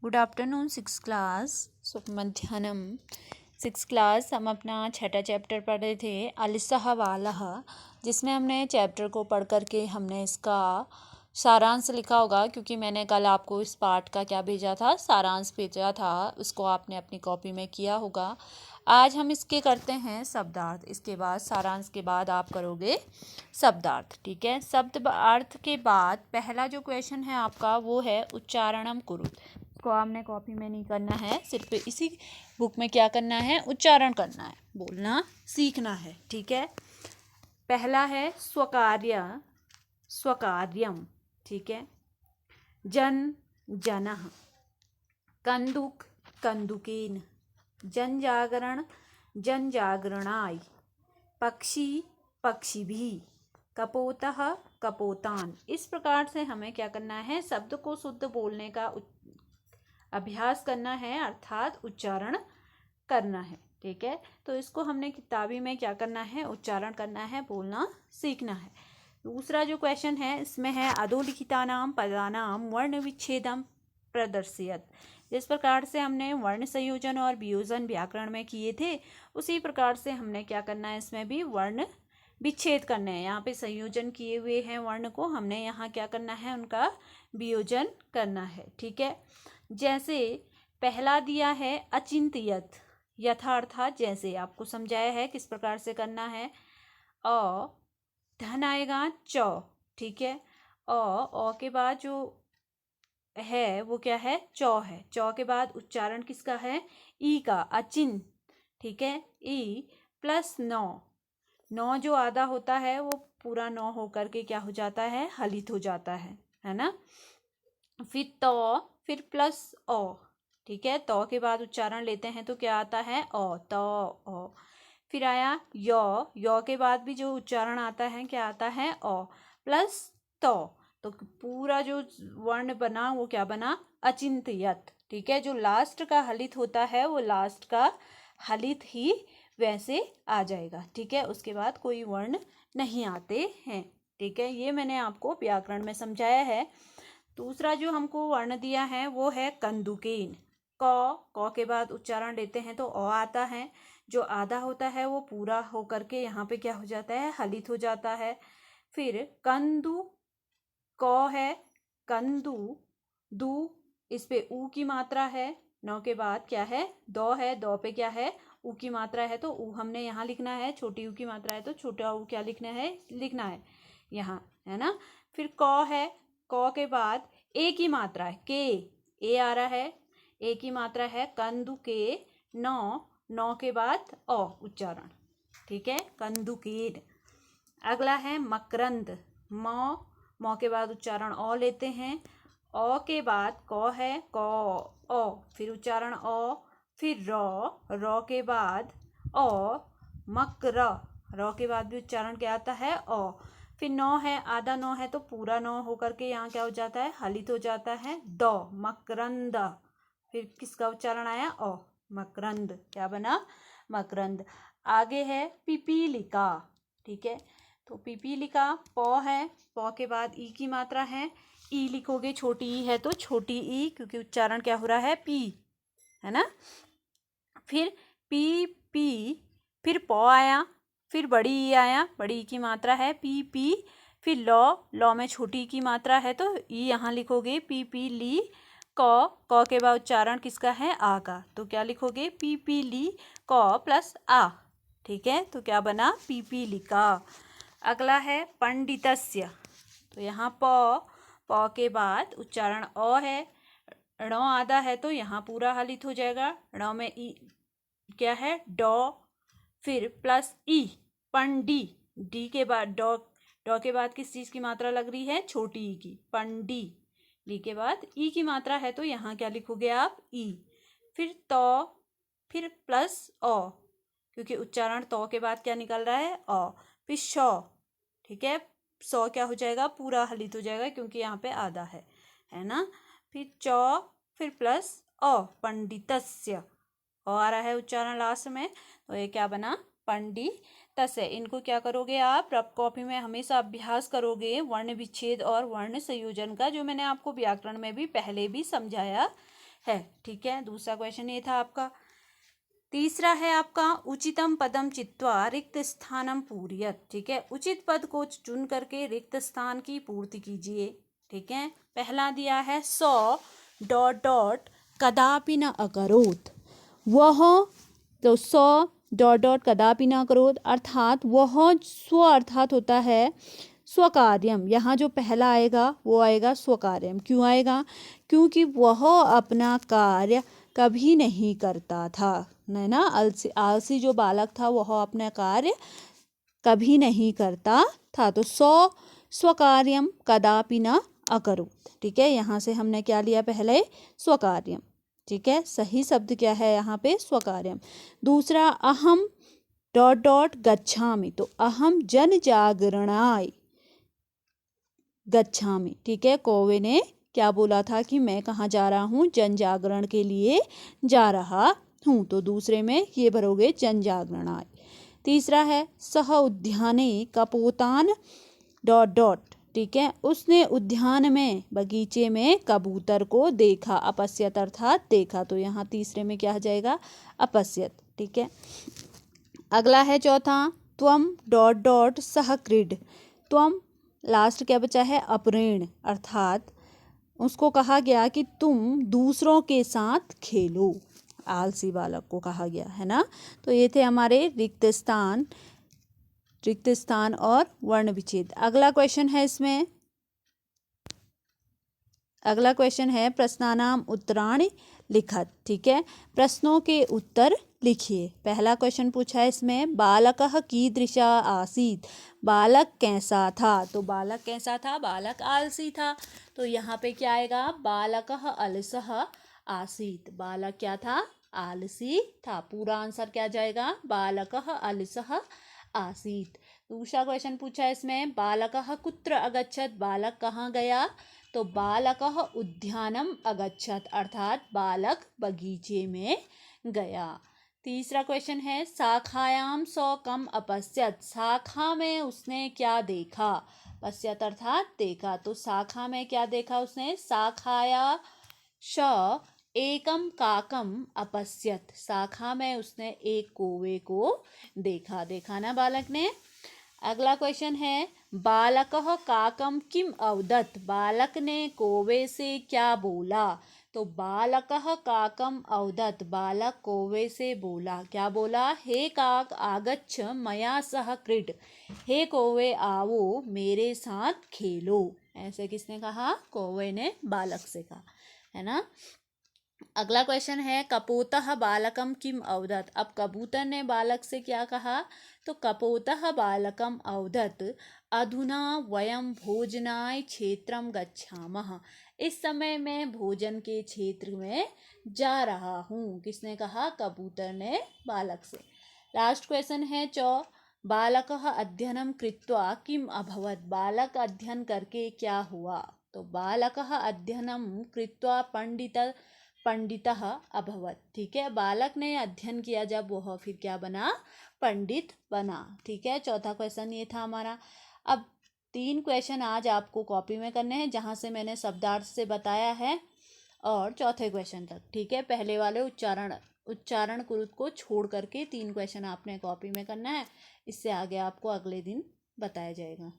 Good afternoon six class शुभ मध्याह्नम। Six class हम अपना छठा चैप्टर पढ़ रहे थे अलिसह वालह, जिसमें हमने चैप्टर को पढ़ करके हमने इसका सारांश लिखा होगा, क्योंकि मैंने कल आपको इस पार्ट का क्या भेजा था, सारांश भेजा था, उसको आपने अपनी कॉपी में किया होगा। आज हम इसके करते हैं शब्दार्थ। इसके बाद सारांश के बाद आप करोगे शब्दार्थ, ठीक है। शब्दार्थ के बाद पहला जो क्वेश्चन है आपका वो है उच्चारणम कुरुत। को आपने कॉपी में नहीं करना है, सिर्फ इसी बुक में क्या करना है, उच्चारण करना है, बोलना सीखना है, ठीक है। पहला है स्वकार्य, स्वकार्यम, ठीक है। जन जनः, कंदुक कंदुकेन, जनजागरण जनजागरणाय, पक्षी पक्षिभिः, कपोतः कपोतान। इस प्रकार से हमें क्या करना है, शब्द को शुद्ध बोलने का अभ्यास करना है, अर्थात उच्चारण करना है, ठीक है। तो इसको हमने किताबी में क्या करना है, उच्चारण करना है, बोलना सीखना है। दूसरा जो क्वेश्चन है इसमें है अधोलिखितानां पदानां वर्ण विच्छेदम प्रदर्शयत। जिस प्रकार से हमने वर्ण संयोजन और वियोजन व्याकरण में किए थे, उसी प्रकार से हमने क्या करना है, इसमें भी वर्ण विच्छेद करने हैं। यहाँ पे संयोजन किए हुए हैं वर्ण को, हमने यहाँ क्या करना है, उनका वियोजन करना है, ठीक है। जैसे पहला दिया है अचिंत्यत, यथार्थात, जैसे आपको समझाया है किस प्रकार से करना है। अ धन आएगा च, ठीक है। अ के बाद जो है वो क्या है, चौ है। चौ के बाद उच्चारण किसका है, ई का, अचिन, ठीक है। ई प्लस नौ, नौ जो आधा होता है वो पूरा नौ होकर के क्या हो जाता है, हलित हो जाता है ना। फिर तो, फिर प्लस ओ, ठीक है। तो के बाद उच्चारण लेते हैं तो क्या आता है, ओ, तो ओ। फिर आया यो के बाद भी जो उच्चारण आता है क्या आता है, ओ प्लस तो पूरा जो वर्ण बना वो क्या बना, अचिंत्यत, ठीक है। जो लास्ट का हलित होता है वो लास्ट का हलित ही वैसे आ जाएगा, ठीक है। उसके बाद कोई वर्ण नहीं आते हैं, ठीक है। ये मैंने आपको व्याकरण में समझाया है। दूसरा जो हमको वर्ण दिया है वो है कंदुकेन। क के बाद उच्चारण लेते हैं तो ओ आता है। जो आधा होता है वो पूरा होकर के यहाँ पे क्या हो जाता है, हलित हो जाता है। फिर कंदु, क है, कंदु, दू, इस पे ऊ की मात्रा है। नौ के बाद क्या है, दो है, दो पे क्या है, ऊ की मात्रा है, तो ऊ हमने यहाँ लिखना है। छोटी ऊ की मात्रा है तो छोटा ऊ क्या लिखना है यहाँ, है ना। फिर क है, क के बाद ए की मात्रा है, के, ए आ रहा है, ए की मात्रा है, कंदु के, नौ के बाद ओ उच्चारण, ठीक है, कंदुकेन। अगला है मकरंद, मौ के बाद उच्चारण ओ लेते हैं। ओ के बाद क है, क ओ, फिर उच्चारण ओ, फिर रो के बाद ओ, मकर, रो के बाद भी उच्चारण क्या आता है, ओ। फिर नौ है, आधा नौ है तो पूरा नौ होकर के यहाँ क्या हो जाता है, हलित हो जाता है, दो, मकरंद। फिर किसका उच्चारण आया, ओ, मकरंद, क्या बना, मकरंद। आगे है पिपीलिका, ठीक है। तो पिपीलिका प है, प के बाद ई की मात्रा है, ई लिखोगे, छोटी ई है तो छोटी ई, क्योंकि उच्चारण क्या हो रहा है, पी, है ना। फिर पी, फिर प आया, फिर बड़ी ई आया, बड़ी ई की मात्रा है, पी, फिर लौ में छोटी ई की मात्रा है तो ई यहाँ लिखोगे, पी ली। क के बाद उच्चारण किसका है, आ का, तो क्या लिखोगे, पी ली, क प्लस आ, ठीक है। तो क्या बना, पिपीलिका। अगला है पंडितस्य, तो यहाँ प के बाद उच्चारण ओ है, ण आधा है तो यहाँ पूरा हलित हो जाएगा। ण में ई क्या है, डॉ, फिर प्लस ई, पंडी, डी के बाद डॉ के बाद किस चीज़ की मात्रा लग रही है, छोटी ई की, पंडी। डी के बाद ई की मात्रा है तो यहाँ क्या लिखोगे आप, ई। फिर तो, फिर प्लस ओ, क्योंकि उच्चारण तो के बाद क्या निकल रहा है, ओ। फिर शौ, ठीक है, सौ क्या हो जाएगा, पूरा हलित हो जाएगा, क्योंकि यहाँ पे आधा है ना। फिर चौ, फिर प्लस ओ, पंडितस्य, ओ आ रहा है उच्चारण लास्ट में, तो ये क्या बना, पंडितस्य। इनको क्या करोगे आप, रफ कॉपी में हमेशा अभ्यास करोगे वर्ण विच्छेद और वर्ण संयोजन का, जो मैंने आपको व्याकरण में भी पहले भी समझाया है। ठीक है, दूसरा क्वेश्चन ये था आपका। तीसरा है आपका उचितम पदम चित्वा रिक्त स्थानम पूरयत। ठीक है, उचित पद को चुन करके रिक्त स्थान की पूर्ति कीजिए। ठीक है, पहला दिया है सौ डॉट डॉट कदापि न अकरोत। वह, तो सौ डॉट डॉट कदापि न अकरोत अर्थात वह स्व अर्थात होता है स्वकार्यम। यहाँ जो पहला आएगा वो आएगा स्वकार्यम। क्यों आएगा? क्योंकि वह अपना कार्य कभी नहीं करता था, है ना। आलसी जो बालक था वह अपना कार्य कभी नहीं करता था। तो स्वकार्यम कदापि न अकरोत्। ठीक है, यहाँ से हमने क्या लिया? पहले स्वकार्यम। ठीक है, सही शब्द क्या है यहाँ पे? स्वकार्यम। दूसरा अहम डॉट डॉट गच्छामि। तो अहम जन जागरणाय गच्छामि। ठीक है, कौवे ने क्या बोला था कि मैं कहाँ जा रहा हूँ? जन जागरण के लिए जा रहा हूँ। तो दूसरे में ये भरोगे जन जागरणाय। तीसरा है सह उद्याने कपोतान डॉट डॉट। ठीक है, उसने उद्यान में, बगीचे में कबूतर को देखा। अपश्यत अर्थात देखा। तो यहाँ तीसरे में क्या आ जाएगा? अपश्यत। ठीक है, अगला है चौथा त्वम डॉट डॉट सह क्रीड। त्वम लास्ट क्या बचा है? अप्रेण अर्थात उसको कहा गया कि तुम दूसरों के साथ खेलो। आलसी बालक को कहा गया है ना। तो ये थे हमारे रिक्त स्थान और वर्ण विच्छेद। अगला क्वेश्चन है इसमें, अगला क्वेश्चन है प्रश्नानाम उत्तराणि लिखत। ठीक है, प्रश्नों के उत्तर लिखिए। पहला क्वेश्चन पूछा है इसमें बालकः कीदृशः आसीत्। बालक कैसा था? तो बालक कैसा था? बालक आलसी था। तो यहाँ पे क्या आएगा? बालकः अलसः आसीत्। बालक क्या था? आलसी था। पूरा आंसर क्या जाएगा? बालकः अलसः आसीत्। दूसरा क्वेश्चन पूछा है इसमें बालकः कुत्र अगच्छत्। बालक कहाँ गया? तो बालकः उद्यानम अगच्छत् अर्थात बालक बगीचे में गया। तीसरा क्वेश्चन है शाखायाम सौ कम अपश्यत। शाखा में उसने क्या देखा? पश्यत अर्थात देखा। तो शाखा में क्या देखा उसने? शाखाया श एकम काकम अपश्यत। शाखा में उसने एक कौवे को देखा। देखा ना बालक ने। अगला क्वेश्चन है बालकः काकम किम अवदत्। बालक ने कौवे से क्या बोला? तो बालकः काकम अवदत्। बालक कौवे से बोला। क्या बोला? हे काक आगच्छ मया सह क्रीड। हे कौवे आओ मेरे साथ खेलो। ऐसे किसने कहा? कौवे ने बालक से कहा, है ना। अगला क्वेश्चन है कपोतः बालकम किम अवदत्। अब कबूतर ने बालक से क्या कहा? तो कपोतः बालकम अवदत् अधुना वयम भोजनाय क्षेत्रम गच्छामः। इस समय मैं भोजन के क्षेत्र में जा रहा हूँ। किसने कहा? कबूतर ने बालक से। लास्ट क्वेश्चन है बालकः अध्ययनम कृत्वा किम अभवत्। बालक अध्ययन करके क्या हुआ? तो बालकः अध्ययनम कृत्वा पंडितः अभवत्। ठीक है, बालक ने अध्ययन किया जब वह फिर क्या बना? पंडित बना। ठीक है, चौथा क्वेश्चन ये था हमारा। अब 3 क्वेश्चन आज आपको कॉपी में करने हैं जहाँ से मैंने शब्दार्थ से बताया है और चौथे क्वेश्चन तक। ठीक है, पहले वाले उच्चारण कुरुत को छोड़ करके 3 क्वेश्चन आपने कॉपी में करना है। इससे आगे आपको अगले दिन बताया जाएगा।